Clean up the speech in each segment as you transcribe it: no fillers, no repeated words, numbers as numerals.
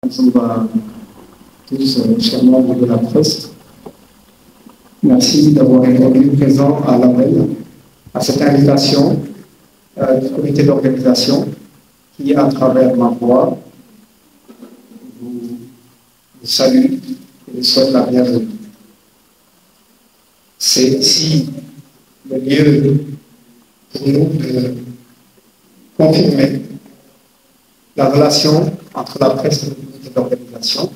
Bonjour à tous, chers membres de la presse. Merci d'avoir répondu présent à l'appel, à cette invitation du comité d'organisation qui, à travers ma voix, vous salue et vous souhaite la bienvenue. C'est ici le lieu pour nous de confirmer la relation entre la presse et le comité d'organisation.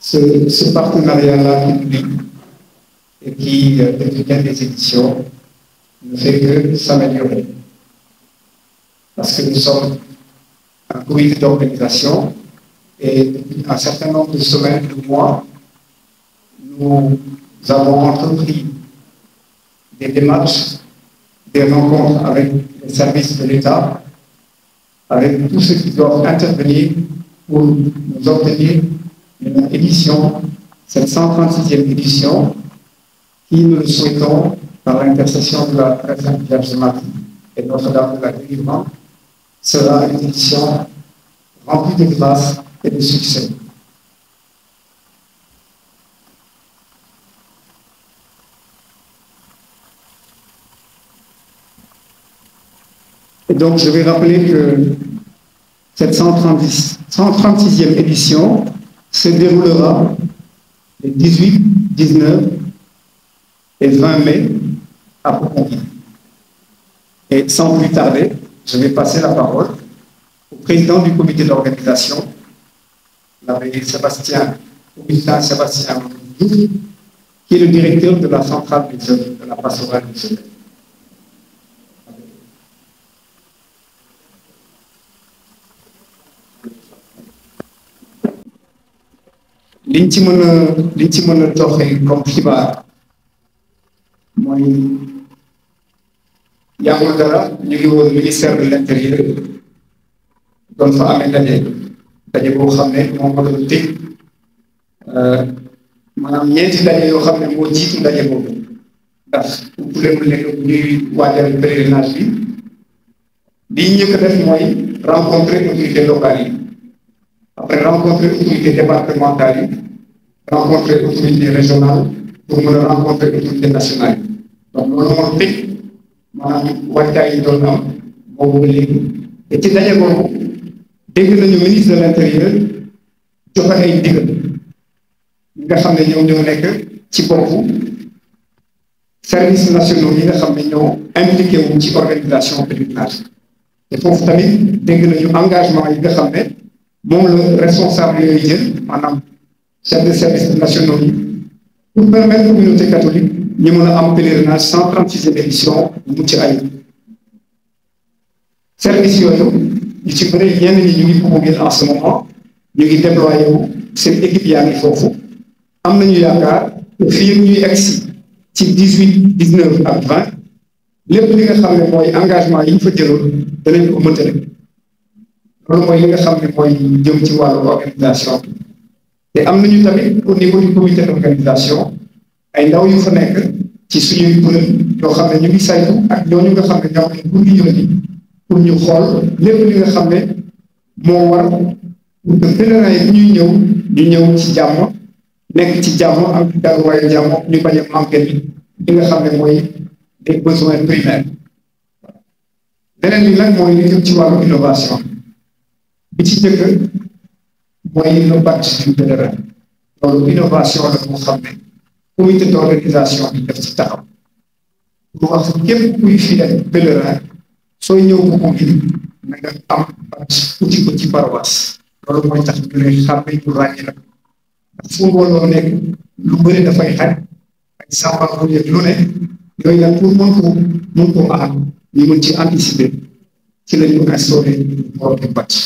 Ce partenariat-là qui nous lie et qui, depuis bien des éditions, ne fait que s'améliorer. Parce que nous sommes un comité d'organisation et depuis un certain nombre de semaines, de mois, nous avons entrepris des démarches, des rencontres avec les services de l'État, avec tous ceux qui doivent intervenir pour nous obtenir une édition, cette 136e édition, qui, nous le souhaitons, par l'intercession de la très sainte Vierge Marie et Notre-Dame de la Délivrance, sera une édition remplie de grâce et de succès. Et donc, je vais rappeler que cette 136e édition se déroulera les 18, 19 et 20 mai à Poconville. Et sans plus tarder, je vais passer la parole au président du comité d'organisation, l'abbé Augustin Sébastien Diouf, qui est le directeur de la centrale des jeunes, de la pastorale des jeunes. liñ ci mën a joxe comme xibaar mooy yàggul dara ñu ngi woon ministère de l'intérieur doon fa amee daje boo xam ne moom moo doon tëj maanaam ñeenti daje yoo xam ne moo jiitu daje boobu ndax bu leen nekk ñuy waajal pèlerinage bi li njëkk a def mooy rencontrer autorités locales yi après rencontrer autorités départementales yi rencontrer autorités régionales pour mën a rencontrer autorités nationales yi donc loolu moo tëj maanaam wàccaay yi doon am boobu ba léegi te ci daje boobu dégg nañu ministre de l'intérieur joxe ay ndigal ñi nga xam ne ñoom ñoo nekk ci boppu services nationaux yi nga xam ne ñoo impliqué wu ci organisation pèlerinage te foofu tamit dégg nañu engagement yi nga xam ne moom la responsable yooyu jël maanaam chef de service nationaux yi pour permettre communauté catholique ñu mën a am pèlerinage 136e édition bu mucc ayib service yooyu ñu ci bëri ñenn ñi ñu ngi Poconville en ce moment ñu ngi déployé wu seen équipe yaa ngi foofu am nañu yaakaar fii ñuy egsi ci 18 19 ak 20 lépp li nga xam ne mooy engagement yi ñu fa jëloon danañ ko mëntale loolu mooy li nga xam ne mooy jëm ci wàllu organisation te am nañu tamit au niveau du comité d'organisation ay ndaw yu fa nekk ci suñuy kuréel yoo xam ne ñu ngi saytu ak ñooñu nga xam ne ñoo ngi pour ñu yónni pour ñu xool lépp li nga xam ne moo war pour que pèlerins yi ñuy ñu ñëw ci jàmm nekk ci jàmm ak daluwaayu jàmm ñu bañ a manqué li nga xam ne mooy des besoins primaires leneen li nag mooy li jëm ci wàllu innovation bi ci njëkk mooy le badge du pèlerin loolu innovation la moo xam ne comité d'organisation bi def ci taxaw pour wax képp kuy fidèle pèlerin sooy ñëw Poconville na nga am badge uti ko ci paroisse loolu mooy tax ñu lay xàmme ñu ràññi la ndax fu mbooloo nekk lu bëri dafay xaj ay sàmba bu yëg lu ne yooyu nag pour mën koo aar ñu mën ci anticiper ci la ñu instauré port de badge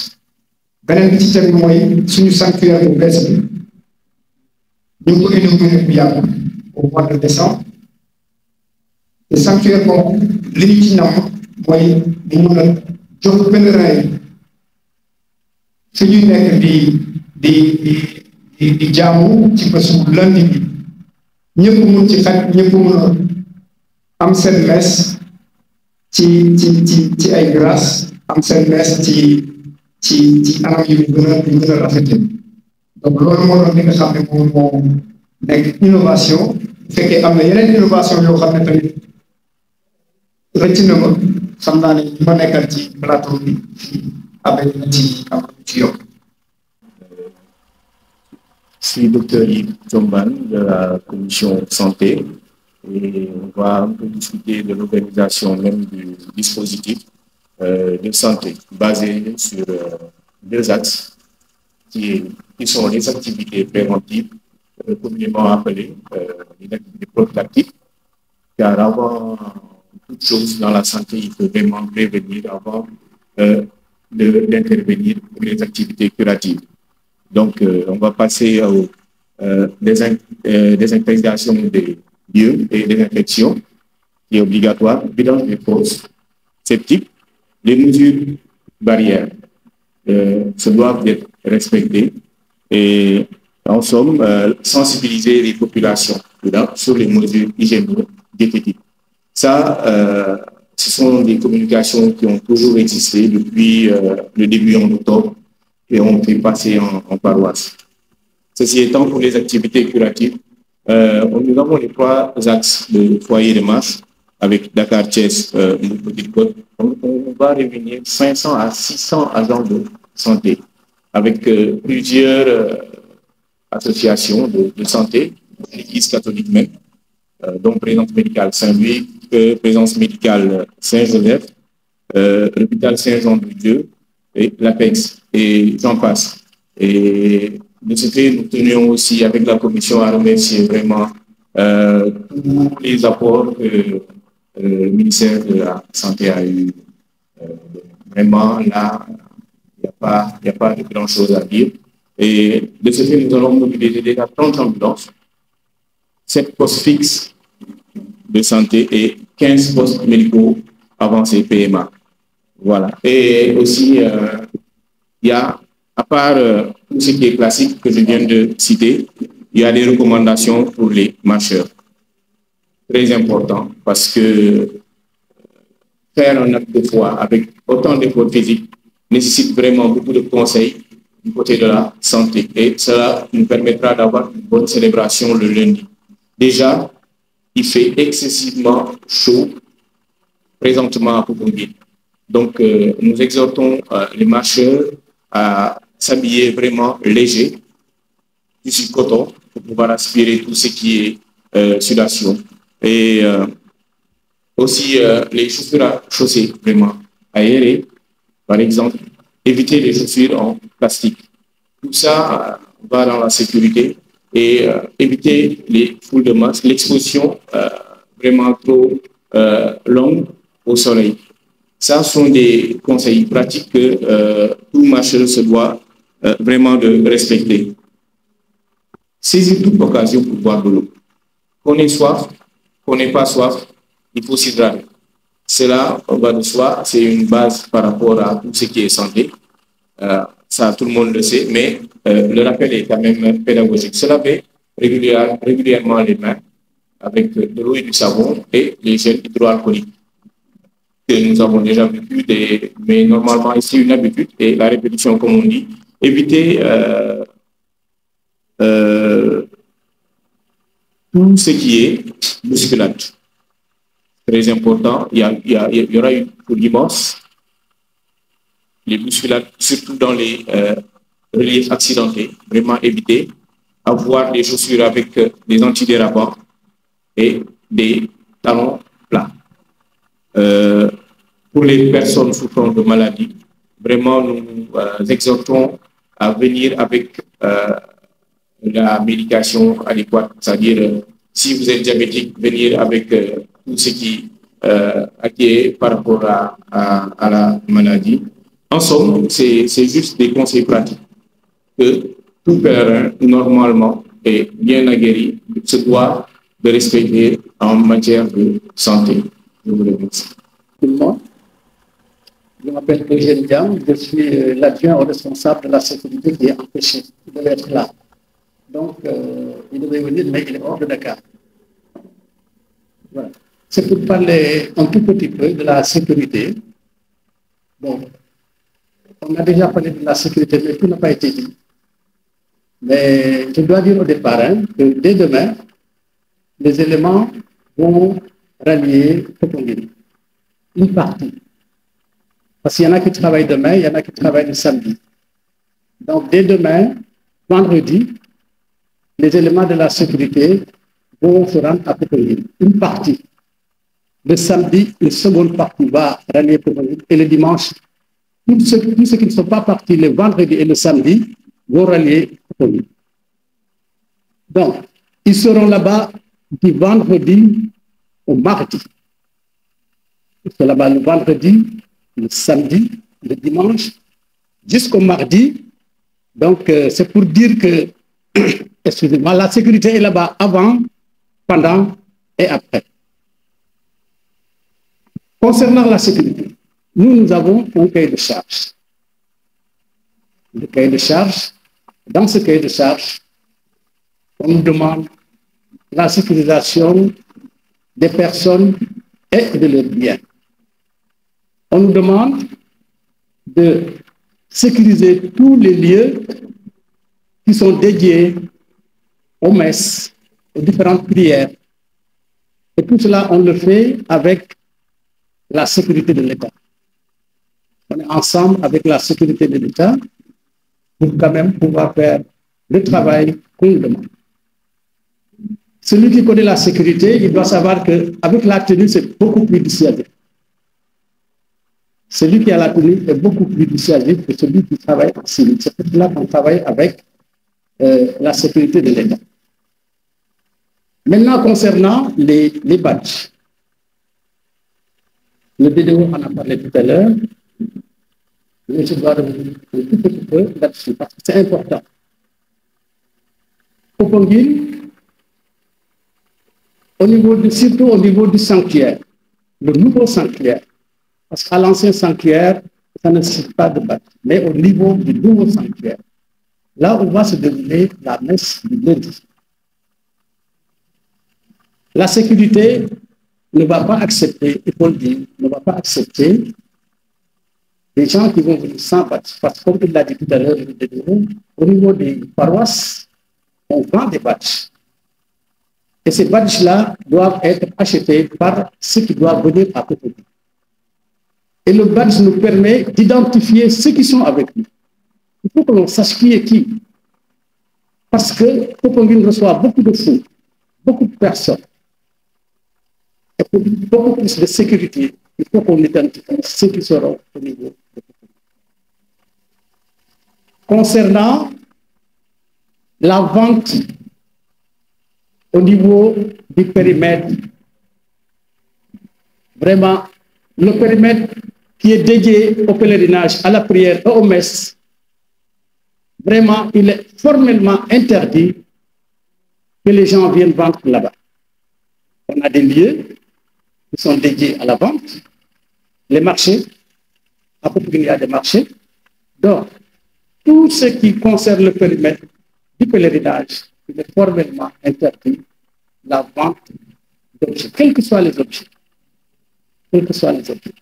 beneen bi ci tegu mooy suñu sanctuaire bu bees bi ñu ngi ko inauguré bu yàgg au mois de décembre te sanctuaire boobu li ñu ci nam mooy mu mun a jox pèlerins yi fi ñuy nekk di jaamu ci bésu lundi bi ñëpp mun ci xaj ñëpp mun a am seen messe ci ay grâce am seen messe ci anam yu gën a rafetee donc loolu moo doon li nga xam ne moom moo nekk innovation bu fekkee am na yeneen innovation yoo xam ne tamit rëcc na ma xam naa ne ñi ma nekkal ci plateau bi avec na ci am ci yokk. Je suis docteur Yves Thiombane de la commission santé et on va un peu discuter de l'organisation même du dispositif de santé basé sur deux axes qui sont les activités préventives, communément appelées les activités prophylactiques, car avant toute chose dans la santé, il faut vraiment prévenir avant d'intervenir pour les activités curatives. Donc, on va passer aux désinfections des lieux et désinfection qui est obligatoire, bilan des fosses septiques. Les mesures barrières se doivent être respectées et, en somme, sensibiliser les populations sur les mesures hygiéno-diététiques. Ça, ce sont des communications qui ont toujours existé depuis le début en octobre et ont fait passer en paroisse. Ceci étant, pour les activités curatives, nous avons les trois axes de foyer de masse avec Dakar, Thiès, Petite Côte. On va réunir 500 à 600 agents de santé avec plusieurs associations de santé, l'Église catholique même, donc Présence médicale Saint-Louis, Présence médicale Saint-Joseph, l'hôpital Saint-Jean-de-Dieu et l'APEX, et j'en passe. Et de ce fait, nous tenions aussi avec la commission à remercier vraiment tous les apports que le ministère de la Santé a eu. Vraiment, là, il n'y a pas de grand-chose à dire. Et de ce fait, nous allons mobiliser déjà 30 ambulances, 7 postes fixes de santé et 15 postes médicaux avancés PMA. Voilà. Et aussi, il y a, à part tout ce qui est classique que je viens de citer, il y a des recommandations pour les marcheurs. Très important parce que faire un acte de foi avec autant d'efforts physiques nécessite vraiment beaucoup de conseils du côté de la santé. Et cela nous permettra d'avoir une bonne célébration le lundi. Déjà, il fait excessivement chaud présentement à Pouponguine. Donc, nous exhortons les marcheurs à s'habiller vraiment léger, du coton, pour pouvoir aspirer tout ce qui est sudation. Et aussi les chaussures à chausser vraiment aérées, par exemple, éviter les chaussures en plastique. Tout ça va dans la sécurité et éviter les foules de masse, l'exposition vraiment trop longue au soleil. Ça sont des conseils pratiques que tout marcheur se doit vraiment de respecter. Saisir toute occasion pour boire de l'eau. Qu'on ait soif, qu'on n'ait pas soif, il faut s'hydrater. Cela, on va de soi, c'est une base par rapport à tout ce qui est santé. Ça, tout le monde le sait, mais le rappel est quand même pédagogique. Se laver régulièrement les mains avec de l'eau et du savon et les gels hydroalcooliques que nous avons déjà vécu, mais normalement ici une habitude et la répétition comme on dit, éviter tout ce qui est bousculade. Très important, il y aura une foule immense, les bousculades, surtout dans les reliefs accidentés, vraiment éviter, avoir des chaussures avec des antidérapants et des talons plats. Pour les personnes souffrant de maladies, vraiment, nous exhortons à venir avec la médication adéquate, c'est-à-dire si vous êtes diabétique, venir avec tout ce qui est par rapport à la maladie. En somme, c'est juste des conseils pratiques que tout pèlerin, normalement, et bien aguerri, se doit de respecter en matière de santé. Je vous remercie. Je m'appelle Eugène Diam, je suis l'adjoint au responsable de la sécurité qui est empêché. Il devait être là. Donc, il devait venir, mais il est hors de Dakar. Voilà. C'est pour parler un tout petit peu de la sécurité. Bon, On a déjà parlé de la sécurité, mais tout n'a pas été dit. Mais je dois dire au départ que dès demain, les éléments vont rallier Popenguine. Une partie. Parce qu'il y en a qui travaillent demain, il y en a qui travaillent le samedi. Donc dès demain, vendredi, les éléments de la sécurité vont se rendre à Popenguine. Une partie. Le samedi, une seconde partie va rallier Popenguine. Et le dimanche, tous ceux qui ne sont pas partis le vendredi et le samedi vont rallier Popenguine. Donc, ils seront là-bas du vendredi au mardi. Ils seront là-bas le vendredi, le samedi, le dimanche, jusqu'au mardi. Donc, c'est pour dire que, excusez-moi, la sécurité est là-bas avant, pendant et après. Concernant la sécurité, nous avons un cahier de charge. Le cahier de charge, dans ce cahier de charge, on nous demande la sécurisation des personnes et de leurs biens. On nous demande de sécuriser tous les lieux qui sont dédiés aux messes, aux différentes prières. Et tout cela, on le fait avec la sécurité de l'État. On est ensemble avec la sécurité de l'État pour quand même pouvoir faire le travail qu'on nous demande. Celui qui connaît la sécurité, il doit savoir qu'avec la tenue, c'est beaucoup plus dissuasif. Celui qui a la tenue est beaucoup plus dissuasif que celui qui travaille en civil. C'est pour cela qu'on travaille avec la sécurité de l'État. Maintenant, concernant les badges. Le BDO en a parlé tout à l'heure. Mais je dois revenir un tout petit peu là-dessus parce que c'est important. Popenguine, surtout au niveau du sanctuaire, le nouveau sanctuaire, parce qu'à l'ancien sanctuaire, ça ne nécessite pas de badge, mais au niveau du nouveau sanctuaire, là où va se dérouler la messe du lundi. La sécurité ne va pas accepter, il faut le dire, ne va pas accepter des gens qui vont venir sans badge. Parce que comme il l'a dit tout à l'heure, au niveau des paroisses, on vend des badges. Et ces badges-là doivent être achetés par ceux qui doivent venir à côté. Et le badge nous permet d'identifier ceux qui sont avec nous. Il faut que l'on sache qui est qui. Parce que Popenguine reçoit beaucoup de fous, beaucoup de personnes. Et pour beaucoup plus de sécurité, il faut qu'on identifie ceux qui seront au niveau de Popenguine. Concernant la vente au niveau du périmètre, vraiment, le périmètre qui est dédié au pèlerinage, à la prière et aux messes, vraiment, il est formellement interdit que les gens viennent vendre là-bas. On a des lieux qui sont dédiés à la vente, les marchés, à Popenguine, il y a des marchés. Donc, tout ce qui concerne le périmètre du pèlerinage, il est formellement interdit la vente d'objets, quels que soient les objets. Quels que soient les objets.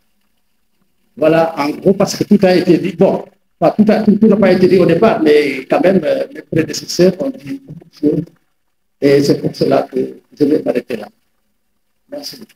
Voilà, en gros, parce que tout a été dit. Bon, tout n'a pas été dit au départ, mais quand même, mes prédécesseurs ont dit beaucoup de choses. Et c'est pour cela que je vais m'arrêter là. Merci beaucoup.